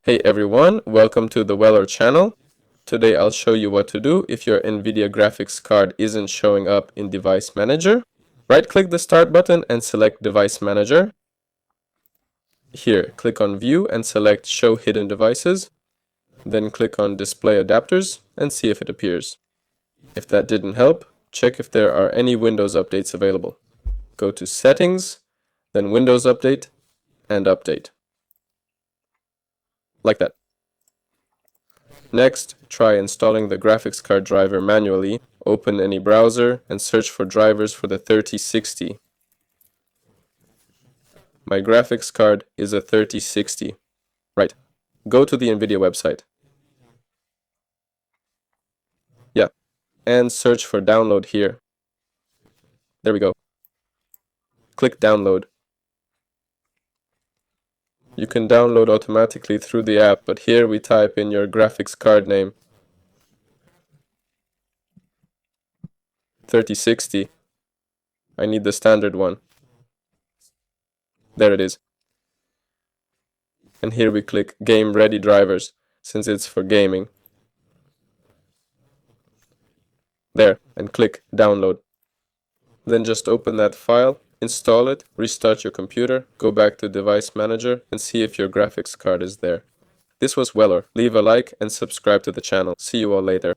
Hey everyone, welcome to the Weller channel. Today I'll show you what to do if your NVIDIA graphics card isn't showing up in Device Manager. Right-click the Start button and select Device Manager. Here, click on View and select Show Hidden Devices. Then click on Display Adapters and see if it appears. If that didn't help, check if there are any Windows updates available. Go to Settings, then Windows Update, and Update. Like that. Next, try installing the graphics card driver manually. Open any browser and search for drivers for the 3060. My graphics card is a 3060. Right. Go to the NVIDIA website. Yeah. And search for download here. There we go. Click download. You can download automatically through the app, but here we type in your graphics card name. 3060. I need the standard one. There it is. And here we click Game Ready Drivers, since it's for gaming. There, and click Download. Then just open that file, install it, restart your computer, go back to Device Manager, and see if your graphics card is there. This was Weller. Leave a like and subscribe to the channel. See you all later.